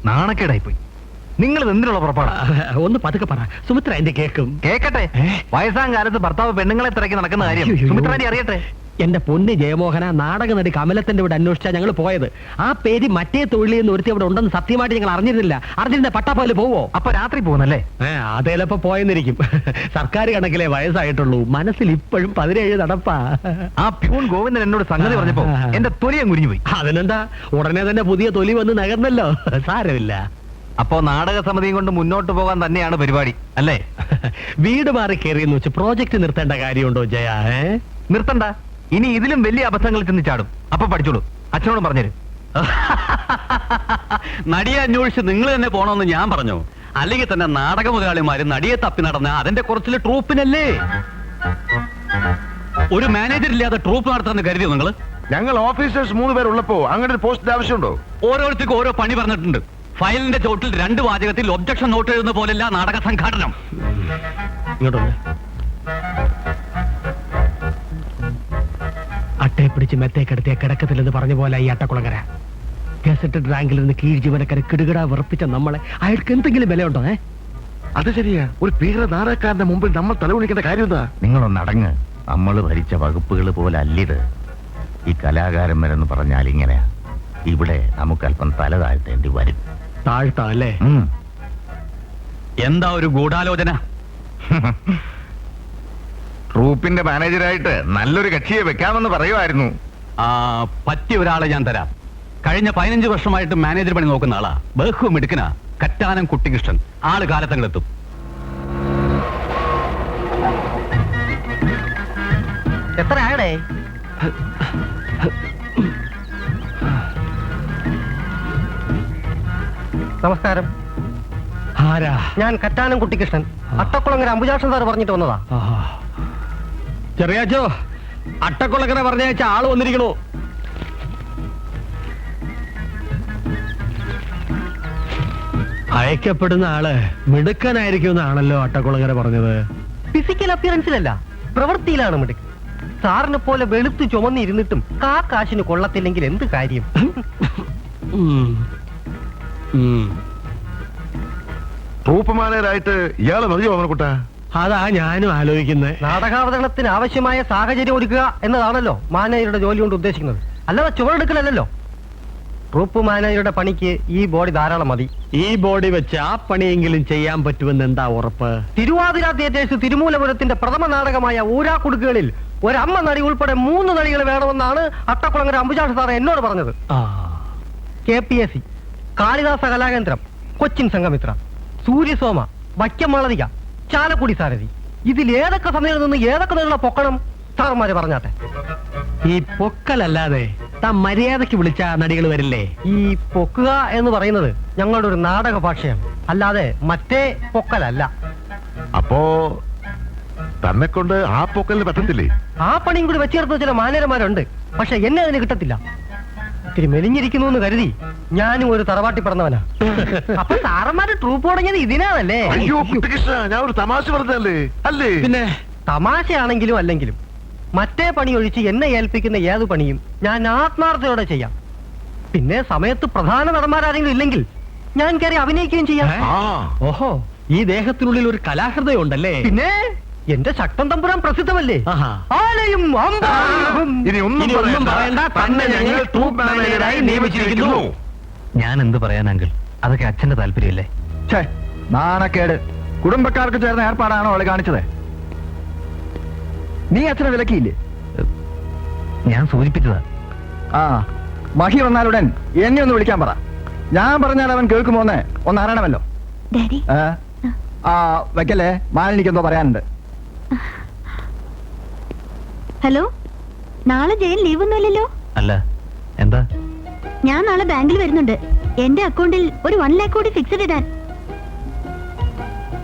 നാണക്കേടായി പോയി. നിങ്ങൾ എന്തിനുള്ള പുറപ്പാടാ? ഒന്ന് പതുക്കെ പറ, സുമിത്ര എന്റെ കേക്കും. കേക്കട്ടെ. വയസ്സാം കാലത്ത് ഭർത്താവ് പെണ്ണുങ്ങളെ തിരക്കി നടക്കുന്ന കാര്യം സുമിത്രാനി അറിയട്ടെ. എന്റെ പൊന്ന് ജയമോഹന, നാടക നടി കമലത്തിന്റെ ഇവിടെ അന്വേഷിച്ചാ ഞങ്ങൾ പോയത്. ആ പേര് മറ്റേ തൊഴിലിൽ നിന്ന് ഒരുത്തി അവിടെ ഉണ്ടെന്ന് സത്യമായിട്ട് ഞങ്ങൾ അറിഞ്ഞിരുന്നില്ല. അറിഞ്ഞിരുന്ന പട്ടാപ്പകല് പോവോ? അപ്പൊ രാത്രി പോകുന്നല്ലേ? അതേലപ്പോ പോയെന്നിരിക്കും. സർക്കാർ കണക്കിലെ വയസ്സായിട്ടുള്ളൂ, മനസ്സിൽ ഇപ്പോഴും 17 നടപ്പാ. ആ പ്യൂൺ ഗോവിന്ദൻ എന്നോട് സംഗതി പറഞ്ഞപ്പോ എന്റെ തൊലിയും കുരിഞ്ഞു പോയി. അതിനെന്താ, ഉടനെ തന്നെ പുതിയ തൊലി വന്ന് നകർന്നല്ലോ, സാരമില്ല. അപ്പോ നാടക സമിതിയും കൊണ്ട് മുന്നോട്ട് പോകാൻ തന്നെയാണ് പരിപാടി അല്ലേ? വീട് മാറി കയറിയെന്ന് വെച്ച് പ്രോജക്ട് നിർത്തേണ്ട കാര്യമുണ്ടോ ജയ? നിർത്തണ്ട. ഇനി ഇതിലും വലിയ അബദ്ധങ്ങൾ ചെന്ന് ചാടും. അപ്പൊ പഠിച്ചോളൂ. അച്ഛനോട് പറഞ്ഞുതരും. നടിയെ അന്വേഷിച്ച് നിങ്ങൾ തന്നെ പോണമെന്ന് ഞാൻ പറഞ്ഞു. അല്ലെങ്കിൽ തന്നെ നാടക മുതലാളിമാര് നടിയെ തപ്പി നടന്ന അതിന്റെ കുറച്ചില് ട്രൂപ്പിനല്ലേ? ഒരു മാനേജർ ഇല്ലാതെ ട്രൂപ്പ് നടത്താന്ന് കരുതിയോ നിങ്ങൾ? ഞങ്ങൾ ഓഫീസേഴ്സ് 3 പേരുള്ളപ്പോ അങ്ങനെ ഒരു പോസ്റ്റിന്റെ ആവശ്യമുണ്ടോ? ഓരോരുത്തർക്കും ഓരോ പണി പറഞ്ഞിട്ടുണ്ട്. ഫയലിന്റെ ചോട്ടിൽ 2 വാചകത്തിൽ ഒബ്ജക്ഷൻ നോട്ട് എഴുതുന്ന പോലെയല്ല നാടക സംഘാടനം. ഇങ്ങോട്ട് അട്ടയെ പിടിച്ച് മെത്തേക്കെടുത്തിയ കിടക്കത്തില്ലെന്ന് പറഞ്ഞ പോലെ ഈ അട്ടക്കുളങ്ങര ഗസറ്റഡ് റാങ്കിൽ നിന്ന് കീഴ് ജീവനക്കാരെ കിടുകിടാ വിറപ്പിച്ച നമ്മളെ അയാൾക്ക് എന്തെങ്കിലും വിലയുണ്ടോ? അത് ശരിയാ. ഒരു ഭീകര നാടകക്കാരന്റെ മുമ്പിൽ നമ്മൾ തലകുണിക്കേണ്ട കാര്യം എന്താ? നിങ്ങളൊന്നടങ്ങ്. നമ്മൾ ഭരിച്ച വകുപ്പുകൾ പോലെ അല്ലിത്. ഈ കലാകാരന്മാരെന്ന് പറഞ്ഞാൽ ഇങ്ങനെയാ. ഇവിടെ നമുക്ക് അല്പം തല താഴ്ത്തേണ്ടി വരും. താഴ്ത്താ അല്ലേ? എന്താ ഒരു ഗൂഢാലോചന? ട്രൂപ്പിന്റെ മാനേജരായിട്ട് നല്ലൊരു കക്ഷിയെ വെക്കാമെന്ന് പറയുമായിരുന്നു. പറ്റിയ ഒരാളെ ഞാൻ തരാം. കഴിഞ്ഞ 15 വർഷമായിട്ട് മാനേജർ പണി നോക്കുന്ന ആളാ. ബഹു മിടുക്കനാ. കറ്റാനം കുട്ടികൃഷ്ണൻ. ആള് കാലത്തങ്ങളെത്തും. എത്ര ആയടേ? നമസ്കാരം. ആരാ? ഞാൻ കറ്റാനം കുട്ടികൃഷ്ണൻ. അട്ടക്കുളങ്ങര അംബുജാക്ഷൻ സാർ പറഞ്ഞിട്ട് വന്നതാ. ചെറിയാച്ചോ, അട്ടക്കുളങ്ങര പറഞ്ഞയച്ച ആള് വന്നിരിക്കണോ? അയക്കപ്പെടുന്ന ആള് മിടുക്കനായിരിക്കും എന്നാണല്ലോ അട്ടക്കുളങ്ങര പറഞ്ഞത്. ഫിസിക്കൽ അപ്പിയറൻസിലല്ല, പ്രവൃത്തിയിലാണ് മിടുക്കൻ. സാറിനെ പോലെ വെളുത്തു ചുമന്നിരുന്നിട്ടും കാശിന് കൊള്ളത്തില്ലെങ്കിൽ എന്ത് കാര്യം? ട്രൂപ്പ് മാനേജരായിട്ട് ഇയാളെ മതിയോ അവനെക്കുട്ട? അതാ ഞാനും ആലോചിക്കുന്നത്. നാടകാവതരണത്തിന് ആവശ്യമായ സാഹചര്യം ഒരുക്കുക എന്നതാണല്ലോ മാനേജറുടെ ജോലി കൊണ്ട് ഉദ്ദേശിക്കുന്നത്, അല്ലാതെ ചുവടെടുക്കലല്ലോ. ട്രൂപ്പ് മാനേജറുടെ പണിക്ക് ഈ ബോഡി ധാരാളം മതി. ഈ ബോഡി വെച്ച് ആ പണിയെങ്കിലും ചെയ്യാൻ പറ്റുമെന്ന് എന്താ ഉറപ്പ്? തിരുവാതിര തിയേറ്റേഴ്സ് തിരുമൂലപുരത്തിന്റെ പ്രഥമ നാടകമായ ഊരാക്കുടുക്കുകളിൽ ഒരമ്മ നടി ഉൾപ്പെടെ 3 നടികൾ വേണമെന്നാണ് അട്ടക്കുളങ്ങര അംബുജാക്ഷൻ സാർ എന്നോട് പറഞ്ഞത്. KPSC, കാളിദാസ കലാകേന്ദ്രം, കൊച്ചിൻ സംഘമിത്ര, സൂര്യസോമ, വൈക്കമാളവിക, ചാലക്കുടി സാരഥി. ഇതിൽ ഏതൊക്കെ സമയം നിന്ന് ഏതൊക്കെ നിന്നുള്ള പൊക്കണം സാറന്മാര് പറഞ്ഞാട്ടെ. ഈ പൊക്കലല്ലാതെ താൻ മര്യാദയ്ക്ക് വിളിച്ച നടികൾ വരില്ലേ? ഈ പൊക്കുക എന്ന് പറയുന്നത് ഞങ്ങളുടെ ഒരു നാടക ഭാഷയാണ്, അല്ലാതെ മറ്റേ പൊക്കലല്ല. അപ്പോ തന്നെ കൊണ്ട് ആ പൊക്കലിന് പറ്റത്തില്ലേ? ആ പണിയും കൂടി വെച്ചേർത്തുന്ന ചില മാനേജർമാരുണ്ട്, പക്ഷെ എന്നെ അതിന് കിട്ടത്തില്ല. ഇത്തിരി മെലിഞ്ഞിരിക്കുന്നു എന്ന് കരുതി ഞാനും ഒരു തറവാട്ടി പറഞ്ഞവനാ. അപ്പൊ സാറന്മാര് ട്രൂപ്പ് തുടങ്ങിയത് ഇതിനാണല്ലേ? അയ്യോ കുട്ടികൃഷ്ണ, ഞാൻ ഒരു തമാശ പറഞ്ഞല്ലേ? അല്ലേ? പിന്നെ തമാശയാണെങ്കിലും അല്ലെങ്കിലും മറ്റേ പണി ഒഴിച്ച് എന്നെ ഏൽപ്പിക്കുന്ന ഏതു പണിയും ഞാൻ ആത്മാർത്ഥയോടെ ചെയ്യാം. പിന്നെ സമയത്ത് പ്രധാന നടന്മാരാരെങ്കിലും ഇല്ലെങ്കിൽ ഞാൻ കയറി അഭിനയിക്കുകയും ചെയ്യാം. ഓഹോ, ഈ ദേഹത്തിനുള്ളിൽ ഒരു കലാഹൃദയം ഉണ്ടല്ലേ? പിന്നെ എന്റെ ശക്തൻ തമ്പുരാൻ പ്രസിദ്ധമല്ലേ? ആലയും ഇനി ഒന്നും പറയണ്ട, തന്നെ ഞങ്ങൾ ട്രൂപ്പ് മാനേജരായി നിയമിച്ചിരിക്കുന്നു. ഞാൻ എന്ത് പറയാൻ അങ്കിൾ? അതൊക്കെ അച്ഛന്റെ താല്പര്യമല്ലേ? നാണക്കേട്. കുടുംബക്കാർക്ക് ചേർന്ന ഏർപ്പാടാണോ അവളെ കാണിച്ചത്? നീ അച്ഛനെ വിലക്കിയില്ലേ? ഞാൻ സൂചിപ്പിച്ചതാ. മഹി വന്നാലുടൻ എന്നെ ഒന്ന് വിളിക്കാൻ പറ. ഞാൻ പറഞ്ഞാൽ അവൻ കേൾക്കുമോന്ന് ഒന്ന് അറിയണമല്ലോ. വെക്കല്ലേ, മാലിനിക്കെന്തോ പറയാനുണ്ട്. ഹലോ, നാളെ ജയൻ ലീവ് ഒന്നുമില്ലല്ലോ? അല്ല, എന്താ? ഞാൻ നാളെ ബാങ്കിൽ വരുന്നുണ്ട്. എന്റെ അക്കൗണ്ടിൽ ഒരു 1 lakh കൂടി ഫിക്സഡ് ഇടാൻ.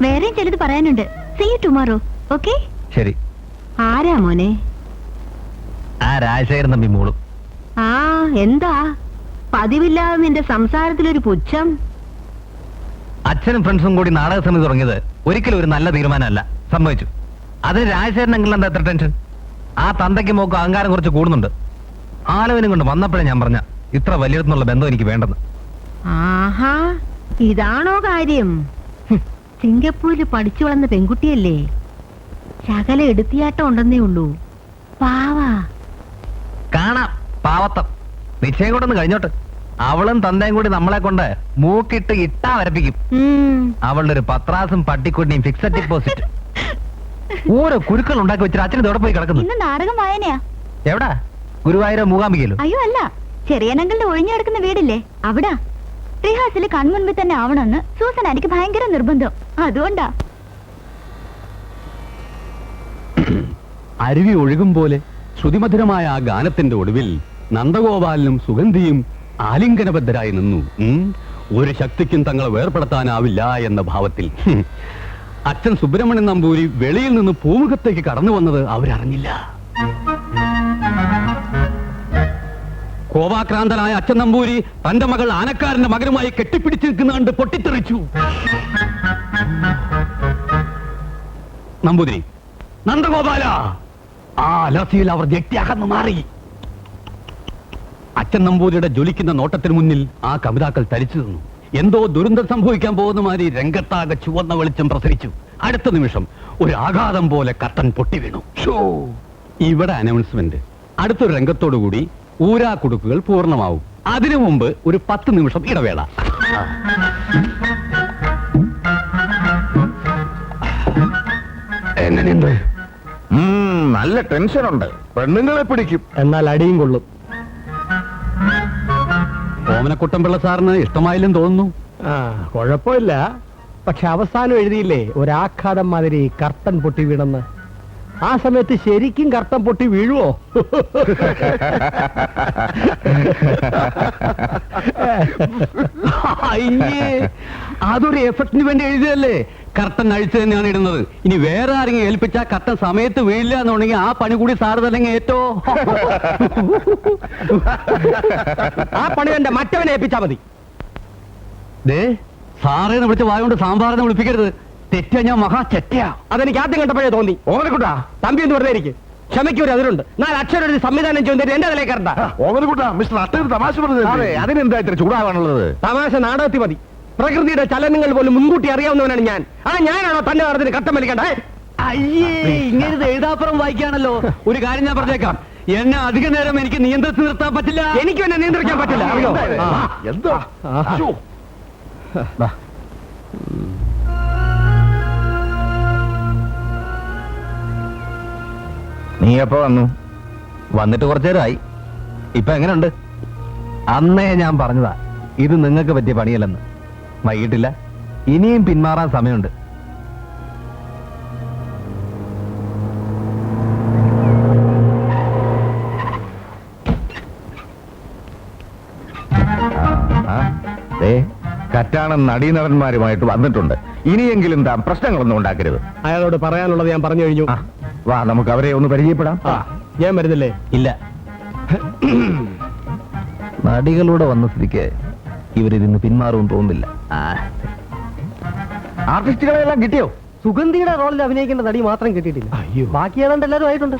വേറെയും ചിലത് പറയാനുണ്ട്. See you tomorrow. ഓക്കെ? ശരി. ആരാ മോനെ? ആ രാജശേഖരൻ തമ്പി മോളും. എന്താ പതിവില്ലാതെ നിന്റെ സംസാരത്തിലൊരു പുച്ഛം? അച്ഛനും ഫ്രണ്ട്സും കൂടി നാടക സമിതി തുടങ്ങിയത് ഒരിക്കലും ഒരു നല്ല തീരുമാനമല്ല. സംഭവിച്ചു. അതിന് രാജശേഖരൻ എന്താ എത്ര ടെൻഷൻ? ആ തന്തയ്ക്ക് മോക്ക് അഹങ്കാരം കുറച്ച് കൂടുന്നുണ്ട്. ആലോചന കൊണ്ട് വന്നപ്പോഴേ ഞാൻ പറഞ്ഞ ഇത്ര വലിയതെന്നുള്ള ബന്ധം എനിക്ക് വേണ്ടെന്ന്. ആഹാ, ഇതാണോ കാര്യം? സിംഗപ്പൂരിൽ പഠിച്ചു വളർന്ന പെൺകുട്ടിയല്ലേ, ശകല എടുത്തിയാട്ടം ഉണ്ടെന്നേ ഉള്ളൂ. പാവാ. കാണാം പാവത്തം. നിശ്ചയം കൂടെ ഒന്ന് കഴിഞ്ഞോട്ട്. അവളും തന്തയും കൂടി നമ്മളെ കൊണ്ട് മൂക്കിട്ട് ഇട്ടാ വരപ്പിക്കും. അവളുടെ ഒരു പത്രാസും പട്ടിക്കുട്ടിയും ഫിക്സഡ് ഡിപ്പോസിറ്റ് ഓരോ കുരുക്കൾ ഉണ്ടാക്കി വെച്ചിട്ട് അച്ഛന് ഇതോടെ പോയി കിടക്കുന്നു. ഇന്ന് നാടകം വായനയാ. എവിടാ? ഗുരുവായൂരോ മൂകാംബികയിലോ? അയ്യോ അല്ല, ചെറിയനങ്ങളുടെ ഒഴിഞ്ഞു കിടക്കുന്ന വീടില്ലേ അവിടാ. റിഹാസില് കൺമുൻപിൽ തന്നെ ആവണമെന്ന് സൂസൻ എനിക്ക് ഭയങ്കര നിർബന്ധം. അതുകൊണ്ടാ. അരുവി ഒഴുകും പോലെ ശ്രുതിമധുരമായ ആ ഗാനത്തിന്റെ ഒടുവിൽ നന്ദഗോപാലനും സുഗന്ധിയും ആലിംഗനബദ്ധരായി നിന്നു. ഒരു ശക്തിക്കും തങ്ങളെ വേർപെടുത്താനാവില്ല എന്ന ഭാവത്തിൽ. അച്ഛൻ സുബ്രഹ്മണ്യൻ നമ്പൂരി വെളിയിൽ നിന്ന് പൂമുഖത്തേക്ക് കടന്നു വന്നത് അവരറിഞ്ഞില്ല. കോപാക്രാന്തനായ അച്ഛൻ നമ്പൂരി തന്റെ മകൾ ആനക്കാരന്റെ മകനുമായി കെട്ടിപ്പിടിച്ചു നിൽക്കുന്ന കണ്ട് പൊട്ടിത്തെറിച്ചു. നമ്പൂതിരി, നന്ദഗോപാല! ആ അലർച്ചയിൽ അവർ ജക്തിയാകന്നു മാറി. അച്ഛൻ നമ്പൂതിരിയുടെ ജ്വലിക്കുന്ന നോട്ടത്തിന് മുന്നിൽ ആ കവിതാക്കൾ തരിച്ചു നിന്നു. എന്തോ ദുരന്തം സംഭവിക്കാൻ പോകുന്ന മാതിരി രംഗത്താകെ ചുവന്ന വെളിച്ചം പ്രസരിച്ചു. അടുത്ത നിമിഷം ഒരു ആഘാതം പോലെ കർട്ടൻ പൊട്ടി വീണു. ഇവിടെ അനൗൺസ്മെന്റ്. അടുത്തൊരു രംഗത്തോടുകൂടി ഊരാ കുടുക്കുകൾ പൂർണ്ണമാവും. അതിനു മുമ്പ് ഒരു 10 നിമിഷം ഇടവേള. എങ്ങനെയുണ്ട്? നല്ല ടെൻഷനുണ്ട്. പെണ്ണുങ്ങളെ പിടിക്കും, എന്നാൽ അടിയും കൊള്ളും. ഓമനക്കുട്ടൻപിള്ള സാറിന് ഇഷ്ടമായില്ലെന്ന് തോന്നുന്നു. കുഴപ്പമില്ല. പക്ഷെ അവസാനം എഴുതിയില്ലേ ഒരാഘാതം മാതിരി കർട്ടൻ പൊട്ടി വീണെന്ന്. ആ സമയത്ത് ശരിക്കും കർട്ടൻ പൊട്ടി വീഴുവോ? അയ്യേ, അതൊരു എഫക്റ്റിന് വേണ്ടി എഴുതിയതല്ലേ. കർട്ടൻ അഴിച്ചു തന്നെയാണ് ഇടുന്നത്. ഇനി വേറെ ആരെങ്കിലും ഏൽപ്പിച്ചാൽ കർട്ടൻ സമയത്ത് വീഴില്ല എന്നുണ്ടെങ്കിൽ ആ പണി കൂടി സാറ് തന്നെ ഏറ്റോ. ആ പണി എന്റെ മറ്റവനെ ഏൽപ്പിച്ചാ മതി. സാറേന്ന് വിളിച്ച വായ കൊണ്ട് സാമ്പാറിനെ വിളിപ്പിക്കരുത്. തെറ്റാ, ഞാൻ മഹാ ചെറ്റയാ. അതെനിക്ക് ആദ്യം കണ്ടപ്പോഴേ തോന്നി. ഓമനക്കുട്ടാ, തമ്പി എന്ന് വെറുതെ ഇരിക്കും. ക്ഷമയ്ക്കൊരു അതിലുണ്ട്. 4 അക്ഷരം എഴുതി സംവിധാനം ചെയ്യുന്നത് എന്റെ അതിലേക്ക് കണ്ട. ഓമനക്കുട്ടാ, മിസ്റ്റർ അട്ടൊരു തമാശ പറഞ്ഞത്. അതിനെന്താ ഇത്ര ചൂടാവാനുള്ളത്? തമാശ നാടകത്തിൽ മതി. പ്രകൃതിയുടെ ചലനങ്ങൾ പോലും മുൻകൂട്ടി അറിയാവുന്നവനാണ് ഞാൻ. ഞാനാണോ തന്നെ നടത്തിന് കട്ടം വലിക്കണ്ടേ? അയ്യേ, ഇങ്ങനെ എഴുതാപ്പുറം വായിക്കാണല്ലോ. ഒരു കാര്യം ഞാൻ പറഞ്ഞേക്കാം, എന്നെ അധിക നേരം എനിക്ക് നിയന്ത്രിച്ച് നിർത്താൻ പറ്റില്ല. എനിക്കും എന്നെ നിയന്ത്രിക്കാൻ പറ്റില്ല. അറിയോ? എന്തോ നീ എപ്പോ വന്നു? വന്നിട്ട് കുറച്ചു നേരമായി. ഇപ്പൊ എങ്ങനെയുണ്ട്? അന്നേ ഞാൻ പറഞ്ഞതാ ഇത് നിങ്ങൾക്ക് പറ്റിയ പണിയല്ലെന്ന്. വൈകിട്ടില്ല, ഇനിയും പിന്മാറാൻ സമയമുണ്ട്. കറ്റാണൻ നടീനടന്മാരുമായിട്ട് വന്നിട്ടുണ്ട്. ഇനിയെങ്കിലും താൻ പ്രശ്നങ്ങളൊന്നും ഉണ്ടാക്കരുത്. അയാളോട് പറയാനുള്ളത് ഞാൻ പറഞ്ഞു കഴിഞ്ഞു. വാ, നമുക്ക് അവരെ ഒന്ന് പരിചയപ്പെടാം. ഞാൻ വരുന്നില്ലേ? ഇല്ല. നടികളൂടെ വന്ന സ്ഥിതിക്ക് ഇവരിന്ന് പിന്മാറുമെന്ന് തോന്നുന്നില്ല. ആർട്ടിസ്റ്റുകളെല്ലാം കിട്ടിയോ? സുഗന്ധിയുടെ റോളിൽ അഭിനയിക്കേണ്ട നടി മാത്രം കിട്ടിയിട്ടില്ല. ബാക്കി ഏതാണ്ട് എല്ലാവരും ആയിട്ടുണ്ട്.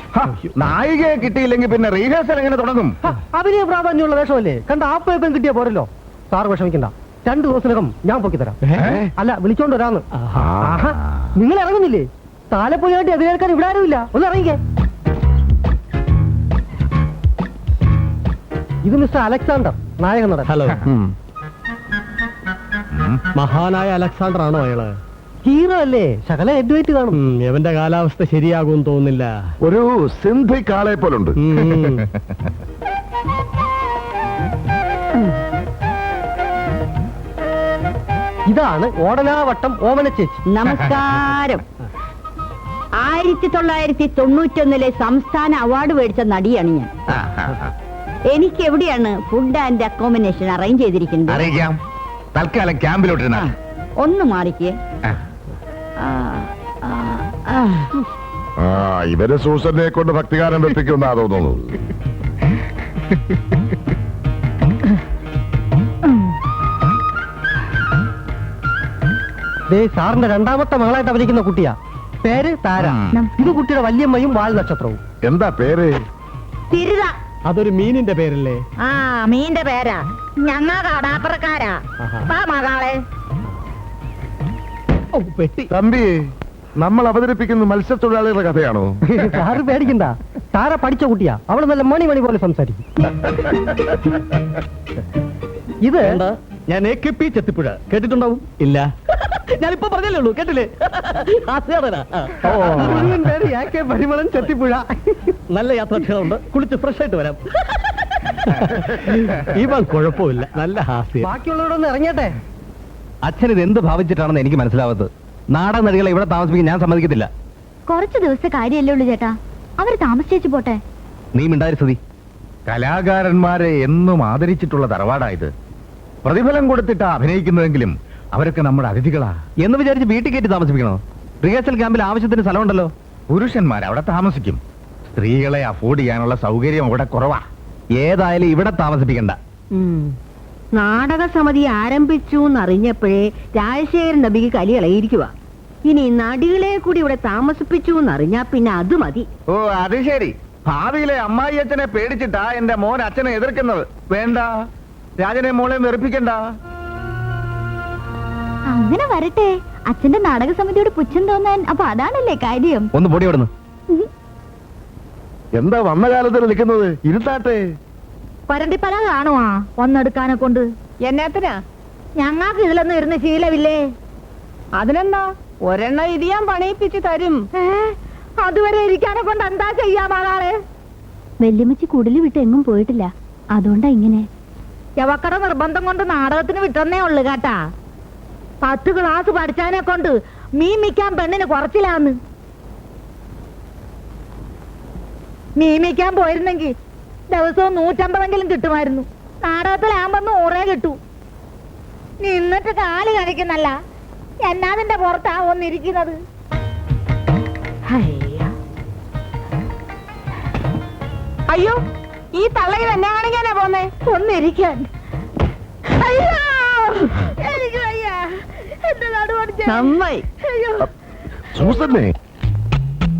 നായികയെ കിട്ടിയില്ലെങ്കിൽ പിന്നെ റീഹേഴ്സൽ എങ്ങനെ തുടങ്ങും? അഭിനയ പ്രാധാന്യമുള്ള വേഷമല്ലേ? കണ്ട ആപ്പയപ്പം കിട്ടിയാ പോരല്ലോ. സാറ് വിഷമിക്കണ്ട, 2 ദിവസത്തിനകം ഞാൻ പൊക്കി തരാം. അല്ല, വിളിച്ചോണ്ട് വരാന്ന്. നിങ്ങൾ ഇറങ്ങുന്നില്ലേ? താലപ്പൊലിയായിട്ട് എതിരേൽക്കാൻ ഇവിടെ ആരുമില്ല. ഒന്ന് ഇറങ്ങിക്കേ. ഇത് മിസ്റ്റർ അലക്സാണ്ടർ, നായക നടൻ. ഹലോ. മഹാനായ അലക്സാണ്ടർ ആണോ അയാള്? ഹീറോ അല്ലേ? ശകല ഹെഡ്വൈറ്റ് കാണും. എവന്റെ കാലാവസ്ഥ ശരിയാകും തോന്നില്ല. ഒരു സിന്ധിക് ആളെ പോലുണ്ട്. ഇതാണ് ഓടനാവട്ടം ഓമന ചേച്ചി. നമസ്കാരം. 1991 സംസ്ഥാന അവാർഡ് മേടിച്ച നടിയാണ് ഞാൻ. എനിക്ക് എവിടെയാണ് ഫുഡ് ആൻഡ് അക്കോമഡേഷൻ അറേഞ്ച് ചെയ്തിരിക്കുന്നത്? അറിയിക്കാം. തൽക്കാലം ക്യാമ്പിലോട്ടിരുന്ന ഒന്ന് മാറിക്കേ. ഇവര് സൂസനെ കൊണ്ട് ഭക്തികാരം വെപ്പിക്കുന്നാ തോന്നുന്നു. സാറിന്റെ 2ാമത്തെ മകളായിട്ട് അഭിനയിക്കുന്ന കുട്ടിയാ. പേര് താര. ഇത് കുട്ടിയുടെ വല്യമ്മയും വാൽ നക്ഷത്രവും. എന്താ പേര്? തിരുത. അതൊരു മീനിന്റെ പേരല്ലേ? മീന്റെ പേരാ. ഞങ്ങൾ കടാപ്പുറക്കാരാ. മോളെ പെട്ടി തമ്പി നമ്മൾ അവതരിപ്പിക്കുന്ന മത്സ്യത്തൊഴിലാളികളുടെ കഥയാണോ? സാറ് പേടിക്കണ്ട, താര പഠിച്ച കുട്ടിയാ, അവള് നല്ല മണി പോലെ സംസാരിക്കും. ഇത് ഞാൻ AKP ചെത്തിപ്പുഴ കേട്ടിട്ടുണ്ടാവും. ഇല്ല, ഞാനിപ്പോ പറഞ്ഞല്ലേ ഉള്ളൂ, കേട്ടില്ലേ? മുഴുവൻ പേര് AK പരിമളൻ ചെത്തിപ്പുഴ. നല്ല യാത്രാക്ഷരമുണ്ട്, കുളിച്ച് ഫ്രഷ് ആയിട്ട് വരാം. ഇവൻ കുഴപ്പമില്ല, നല്ല ഹാസ്യം. ബാക്കിയുള്ളവരൊന്ന് ഇറങ്ങിയട്ടെ. അച്ഛൻ ഇത് എന്ത് ഭാവിച്ചിട്ടാണെന്ന് എനിക്ക് മനസ്സിലാവാത്തത്. നാടൻ നടികളെ ഇവിടെ താമസിപ്പിക്കാൻ ഞാൻ സമ്മതിക്കത്തില്ല. കുറച്ച് ദിവസത്തെ കാര്യമല്ലേ ഉള്ളൂ ചേട്ടാ, അവര് താമസിച്ചേച്ചു പോട്ടെ. നീ മിണ്ടാതിരി. കലാകാരന്മാരെ എന്നും ആദരിച്ചിട്ടുള്ള തറവാടായത്. പ്രതിഫലം കൊടുത്തിട്ടാ അഭിനയിക്കുന്നതെങ്കിലും അവരൊക്കെ നമ്മുടെ അതിഥികളാ എന്ന് വിചാരിച്ച് വീട്ടിൽ കയറ്റി താമസിപ്പിക്കണോ? റിഹേഴ്സൽ ക്യാമ്പിൽ ആവശ്യത്തിന് സ്ഥലമുണ്ടല്ലോ. പുരുഷന്മാർ അവിടെ താമസിക്കും. സ്ത്രീകളെ അഫോർഡ് ചെയ്യാനുള്ള സൗകര്യം അവിടെ കുറവാ. ഏതായാലും ഇവിടെ താമസിപ്പിക്കണ്ട. നാടക സമിതി ആരംഭിച്ചു എന്നറിഞ്ഞപ്പോഴേ രാജശേഖരൻ നബിക്ക് കലി ഇളയിരിക്കുക. ഇനി നടികളെ കൂടി ഇവിടെ താമസിപ്പിച്ചു എന്നറിഞ്ഞാ പിന്നെ അത് മതി. ഓ അത് ശരി. ഭാവിയിലെ അമ്മായി അച്ഛനെ പേടിച്ചിട്ടാ എന്റെ മോൻ അച്ഛനെ എതിർക്കുന്നത്. വേണ്ട, രാജനെ മോളെ വെറുപ്പിക്കണ്ട. അങ്ങനെ വരട്ടെ. അച്ഛന്റെ നാടക സമിതിയോട് പുച്ഛം തോന്നാൻ അപ്പൊ അതാണല്ലേ കാര്യം. ഒന്ന് പൊടി വിടുന്നു. എന്താ വന്ന കാലത്തിൽ നിൽക്കുന്നത്? ഇരുത്താട്ടെ. പരണ്ടിപ്പല കാണുവാ ഒന്നെടുക്കാനെ കൊണ്ട്. എന്നാത്തിനാ? ഞങ്ങൾക്ക് ഇതിലൊന്നും ഇരുന്ന് ശീലമില്ലേ. അതിനെന്താ, ഒരെണ്ണം ഇരിയാൻ പണിയിപ്പിച്ച് തരും. അതുവരെ ഇരിക്കാനെ കൊണ്ട് എന്താ ചെയ്യാമാളാളെ? വല്യമ്മച്ചി കുടില് വിട്ട് എങ്ങും പോയിട്ടില്ല, അതുകൊണ്ടാ ഇങ്ങനെ. യവക്കട നിർബന്ധം കൊണ്ട് നാടകത്തിന് വിട്ടെന്നേ ഉള്ളു കേട്ടാ. 10 ക്ലാസ് പഠിച്ചാനെ കൊണ്ട് മീമിക്കാൻ പെണ്ണിന് കുറച്ചില്ലാന്ന്. മീമിക്കാൻ പോയിരുന്നെങ്കിൽ ദിവസവും 150 കിട്ടുമായിരുന്നു. നാടകത്തിലാകുമ്പോ 100 കിട്ടൂ. നിന്നിട്ട് കാല് കഴിക്കുന്നല്ല, എന്നാതിന്റെ പുറത്താ ഒന്നിരിക്കുന്നത്. അയ്യോ, ഈ തള്ളയിൽ എന്നെ കാണിക്കാനാ പോന്നേ? ഒന്നിരിക്കാൻ. അയ്യോ, എനിക്ക് വയ്യ. എന്റെ നടുവടിച്ച. സൂസന്നേ